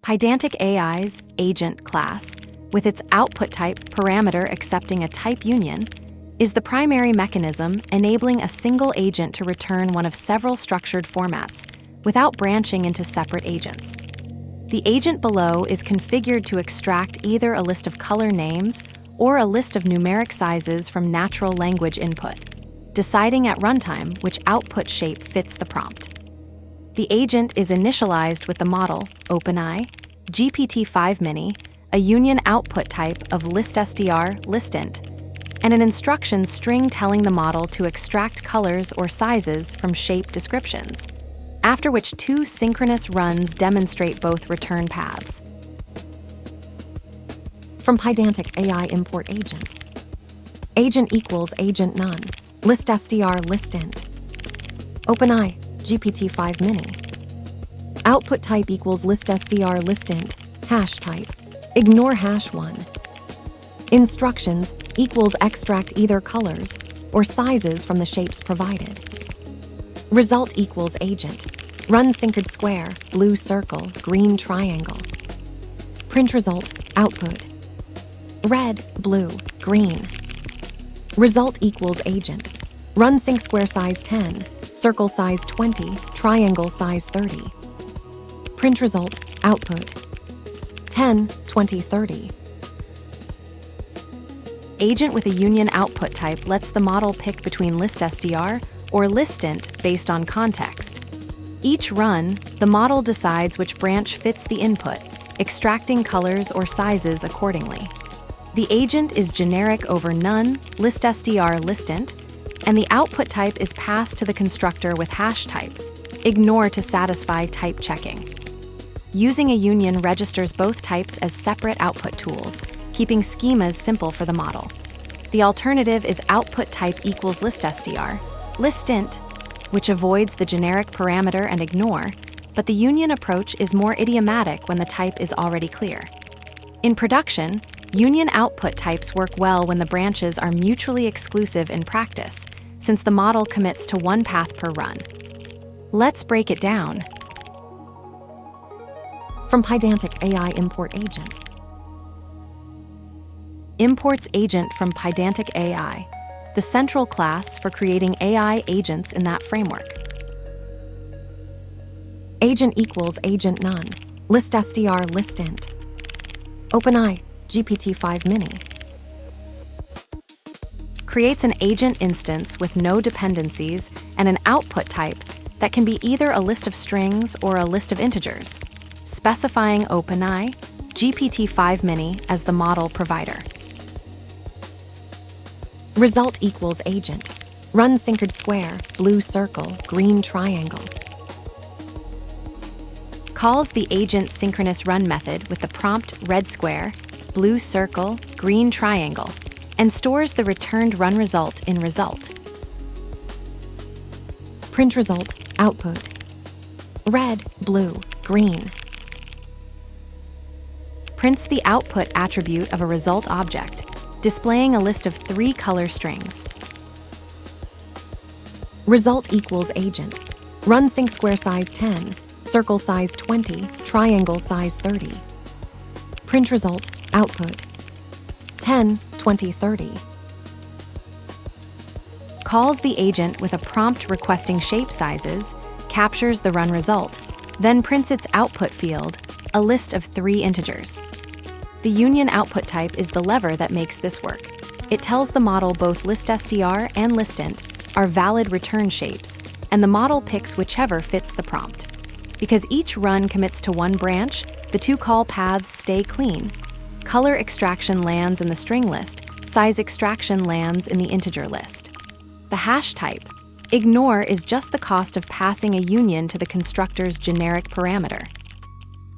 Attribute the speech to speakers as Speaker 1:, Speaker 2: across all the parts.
Speaker 1: Pydantic AI's Agent class, with its output type parameter accepting a type union, is the primary mechanism enabling a single agent to return one of several structured formats without branching into separate agents. The agent below is configured to extract either a list of color names or a list of numeric sizes from natural language input, deciding at runtime which output shape fits the prompt. The agent is initialized with the model, OpenEye, GPT-5 Mini, a union output type of listStr listInt, and an instruction string telling the model to extract colors or sizes from shape descriptions, after which two synchronous runs demonstrate both return paths.
Speaker 2: From Pydantic AI Import Agent. Agent equals agent none, listStr listInt. OpenEye, GPT-5 Mini. Output type equals listStr listInt, hash type. Ignore hash1. Instructions equals extract either colors or sizes from the shapes provided. Result equals agent. Run synchroned square, blue circle, green triangle. Print result, output. Red, blue, green. Result equals agent. Run sync square size 10, circle size 20, triangle size 30. Print result, output. 10, 20, 30.
Speaker 1: Agent with a union output type lets the model pick between listStr or listInt based on context. Each run, the model decides which branch fits the input, extracting colors or sizes accordingly. The agent is generic over none, listStr listInt, and the output type is passed to the constructor with hash type, ignore to satisfy type checking. Using a union registers both types as separate output tools, keeping schemas simple for the model. The alternative is output type equals listStr, listInt, which avoids the generic parameter and ignore, but the union approach is more idiomatic when the type is already clear. In production, union output types work well when the branches are mutually exclusive in practice, since the model commits to one path per run. Let's break it down.
Speaker 2: From Pydantic AI Import Agent.
Speaker 1: Imports agent from Pydantic AI, the central class for creating AI agents in that framework.
Speaker 2: Agent equals agent none, listStr listInt. OpenEye, GPT-5 Mini.
Speaker 1: Creates an agent instance with no dependencies and an output type that can be either a list of strings or a list of integers, specifying OpenEye, GPT-5 Mini as the model provider.
Speaker 2: Result equals agent. Run synchroned square, blue circle, green triangle.
Speaker 1: Calls the agent synchronous run method with the prompt red square, blue circle, green triangle, and stores the returned run result in result.
Speaker 2: Print result, output. Red, blue, green.
Speaker 1: Prints the output attribute of a result object, displaying a list of 3 color strings.
Speaker 2: Result equals agent. Run sync square size 10, circle size 20, triangle size 30. Print result, output. 10, 20, 30.
Speaker 1: Calls the agent with a prompt requesting shape sizes, captures the run result, then prints its output field, a list of 3 integers. The union output type is the lever that makes this work. It tells the model both listStr and listInt are valid return shapes, and the model picks whichever fits the prompt. Because each run commits to one branch, the 2 call paths stay clean. Color extraction lands in the string list, size extraction lands in the integer list. The hash type, ignore, is just the cost of passing a union to the constructor's generic parameter.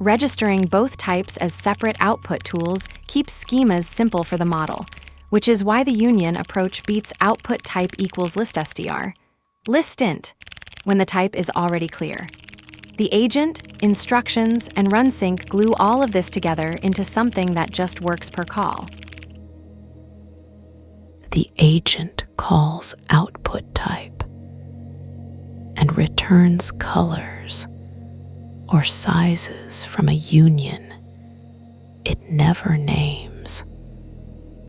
Speaker 1: Registering both types as separate output tools keeps schemas simple for the model, which is why the union approach beats output type equals listStr, listInt, when the type is already clear. The agent, instructions, and runsync glue all of this together into something that just works per call.
Speaker 3: The agent calls output type and returns colors or sizes from a union it never named.